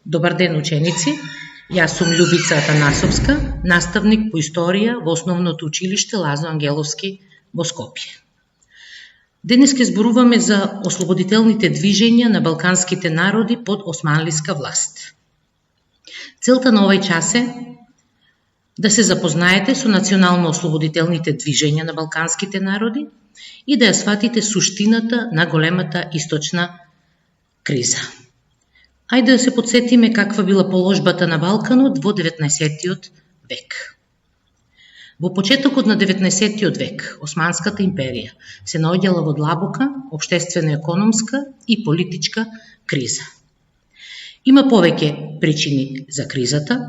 Добар ден, ученици! Јас сум Љубица Атанасовска, наставник по историја во Основното училиште Лазо Ангеловски во Скопје. Денес ќе зборуваме за ослободителните движења на балканските народи под османлиска власт. Целта на овој час е да се запознаете со национално-ослободителните движења на балканските народи и да ја сватите суштината на големата источна криза. Ајде да се подсетиме каква била положбата на Балканот во 19. век. Во почетокот на 19. век, Османската империја се наоѓала во длабока општествено-економска и политичка криза. Има повеќе причини за кризата.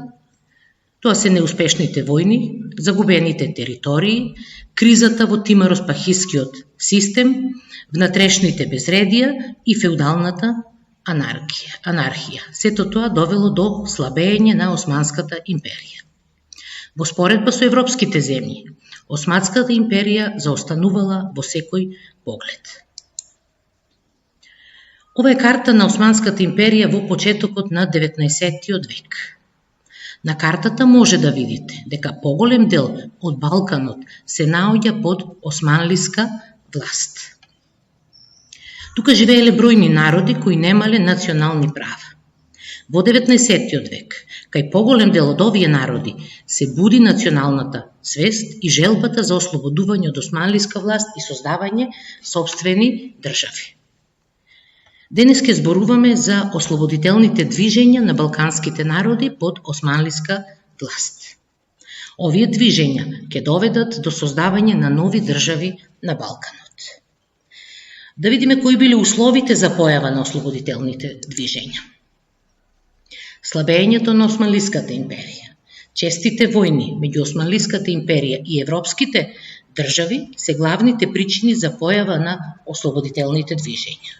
Тоа се неуспешните војни, загубените територии, кризата во Тимаро-Спахискиот систем, внатрешните безредија и феудалната анархија. Сето тоа довело до слабење на Османската империја. Во споредба со европските земји, Османската империја заостанувала во секој поглед. Ова е карта на Османската империја во почетокот на 19. век. На картата може да видите дека поголем дел од Балканот се наоѓа под османлиска власт. Тука живееле бројни народи кои немале национални права. Во 19. век, кај поголем дел од овие народи се буди националната свест и желбата за ослободување од османлиска власт и создавање сопствени држави. Денес ќе зборуваме за ослободителните движења на балканските народи под османлиска власт. Овие движења ќе доведат до создавање на нови држави на Балканот. Да видиме кои биле условите за појава на ослободителните движења. Слабењето на Османлиската империја, честите војни меѓу Османлиската империја и европските држави се главните причини за појава на ослободителните движења.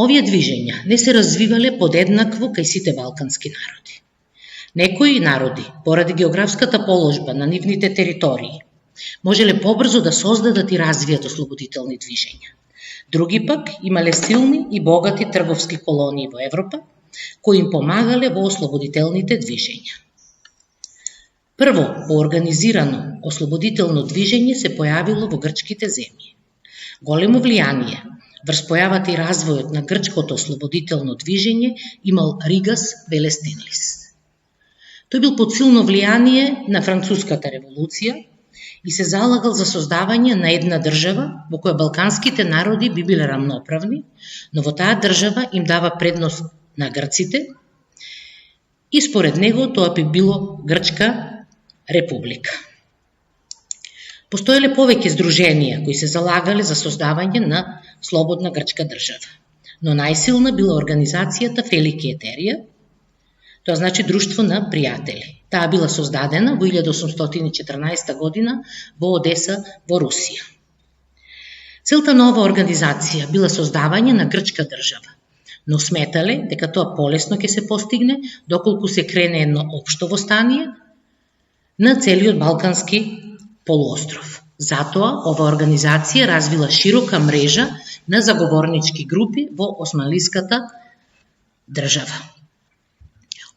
Овие движења не се развивале подеднакво кај сите балкански народи. Некои народи, поради географската положба на нивните територии, можеле побрзо да создадат и развијат ослободителни движења. Други пак имале силни и богати трговски колонии во Европа, кои им помагале во ослободителните движења. Прво, поорганизирано ослободително движење се појавило во грчките земји. Големо влијание врз појавата и развојот на грчкото ослободително движење имал Ригас Велестинлис. Тој бил под силно влијание на Француската револуција и се залагал за создавање на една држава во која балканските народи би биле рамноправни, но во таа држава им дава предност на грците и според него тоа би било Грчка република. Постоеле повеќе здруженија кои се залагале за создавање на слободна грчка држава, но најсилна била организацијата Фелики Етерија, тоа значи Друштво на пријатели. Таа била создадена во 1814 година во Одеса во Русија. Целта на оваа организација била создавање на грчка држава, но сметале дека тоа полесно ќе се постигне доколку се крене едно општо востание на целиот балкански полуостров. Затоа оваа организација развила широка мрежа на заговорнички групи во османлиската држава.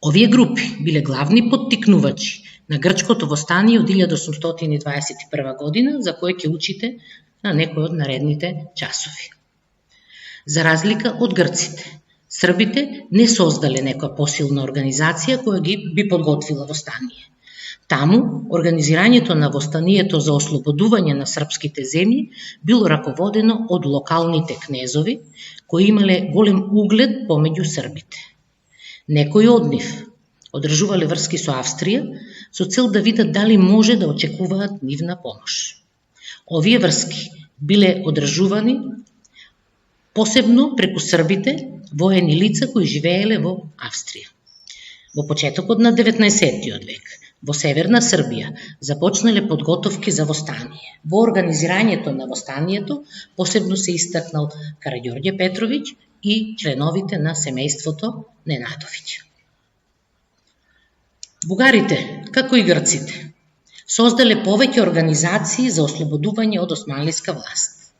Овие групи биле главни поттикнувачи на грчкото востание од 1821 година, за кое ќе учите на некој од наредните часови. За разлика од грците, србите не создале некоја посилна организација која ги би подготвила востание. Таму, организирањето на востанието за ослободување на српските земји било раководено од локалните кнезови, кои имале голем углед помеѓу србите. Некои од нив одржувале врски со Австрија со цел да видат дали може да очекуваат нивна помош. Овие врски биле одржувани посебно преку србите, воени лица кои живееле во Австрија. Во почетокот на 19. век, во Северна Србија започнале подготовки за востание. Во организирањето на востанието посебно се истакнал Караѓорѓе Петровиќ и членовите на семејството Ненадовиќ. Бугарите, како и грците, создале повеќе организации за ослободување од османлиска власт.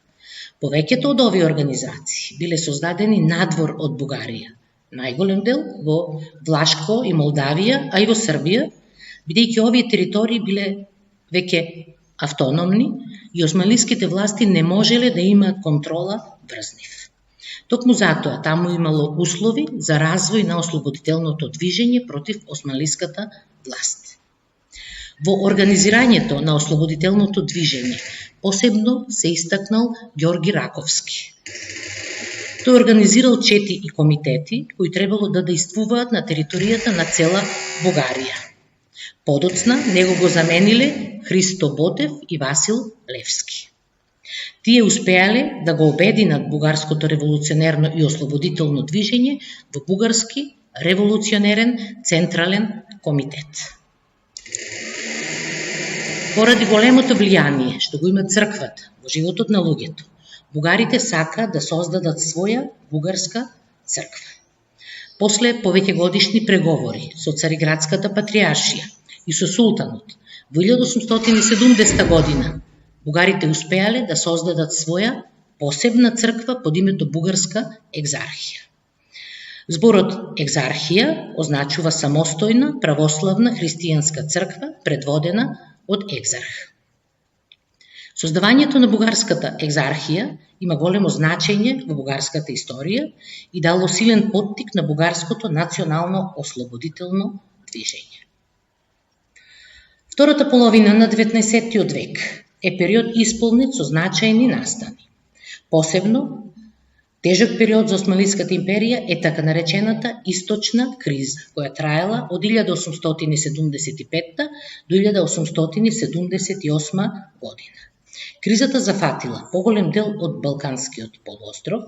Повеќето од овие организации биле создадени надвор од Бугарија, најголем дел во Влашко и Молдавија, а и во Србија, бидејќи овие територии биле веќе автономни и османлиските власти не можеле да имаат контрола врз нив. Токму затоа таму имало услови за развој на ослободителното движење против османлиската власт. Во организирањето на ослободителното движење посебно се истакнал Ѓорги Раковски. Тој организирал 4 комитети кои требало да действуваат на територијата на цела Бугарија. Подоцна него го замениле Христо Ботев и Васил Левски. Тие успеале да го обединат бугарското револуционерно и ослободително движење во Бугарски револуционерен централен комитет. Поради големото влијание што го има црквата во животот на луѓето, бугарите сака да создадат своја бугарска црква. После повеќегодишни преговори со Цариградската патриаршија и со султанот во 1870 година, бугарите успеале да создадат своја посебна црква под името Бугарска екзархија. Зборот екзархија означува самостојна православна христијанска црква предводена од екзарх. Создавањето на бугарската екзархија има големо значење во бугарската историја и дало силен поттик на бугарското национално ослободително движење. Втората половина на 19. век е период исполнет со значајни настани. Посебно, тежок период за Османлиската империја е така наречената Источна криза, која траела од 1875 до 1878 година. Кризата зафатила поголем дел од Балканскиот полуостров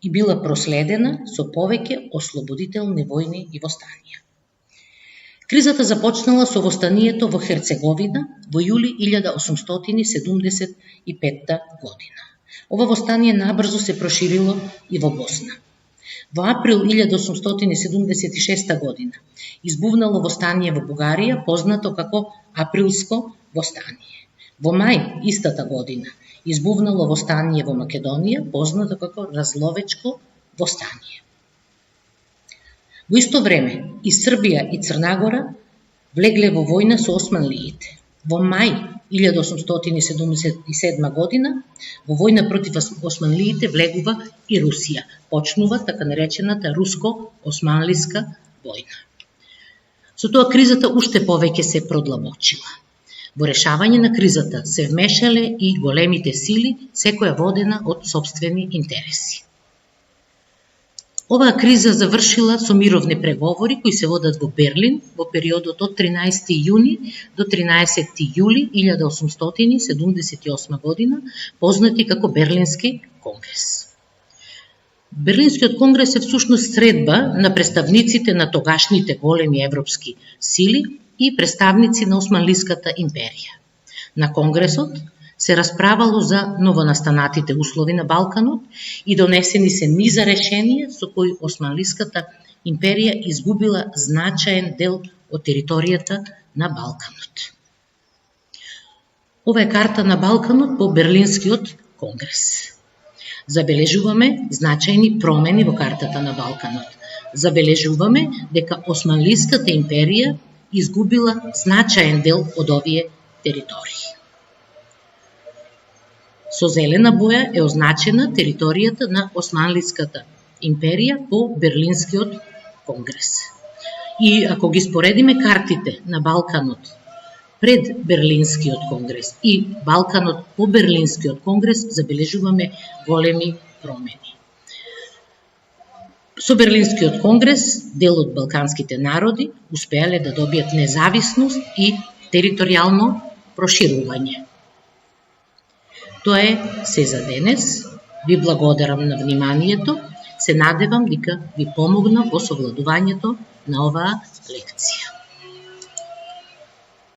и била проследена со повеќе ослободителни војни и востанија. Кризата започнала со востанието во Херцеговина во јули 1875 година. Ова востание набрзо се проширило и во Босна. Во април 1876 година избувнало востание во Бугарија, познато како Априлско востание. Во мај истата година избувнало востание во Македонија, познато како Разловечко востание. Во исто време и Србија и Црнагора влегле во војна со османлиите. Во мај 1877 година во војна против османлиите влегува и Русија. Почнува така наречената руско-османлиска војна. Со тоа кризата уште повеќе се продлабочила. Во решавање на кризата се вмешале и големите сили, секоја водена од сопствени интереси. Оваа криза завршила со мировни преговори кои се водат во Берлин во периодот од 13. јуни до 13. јули 1878 година, познати како Берлински конгрес. Берлинскиот конгрес е всушност средба на представниците на тогашните големи европски сили и представници на Османлиската империја. На конгресот се расправало за новонастанатите услови на Балканот и донесени се низа решенија со кои Османлиската империја изгубила значаен дел од територијата на Балканот. Ова е карта на Балканот по Берлинскиот конгрес. Забележуваме значајни промени во картата на Балканот. Забележуваме дека Османлиската империја изгубила значаен дел од овие територии. Со зелена боја е означена територијата на Османлиската империја по Берлинскиот конгрес. И ако ги споредиме картите на Балканот пред Берлинскиот конгрес и Балканот по Берлинскиот конгрес, забележуваме големи промени. Со Берлинскиот конгрес, дел од балканските народи успеале да добијат независност и територијално проширување. Тоа е се за денес. Ви благодарам на вниманието. Се надевам дека ви помогна во совладувањето на оваа лекција.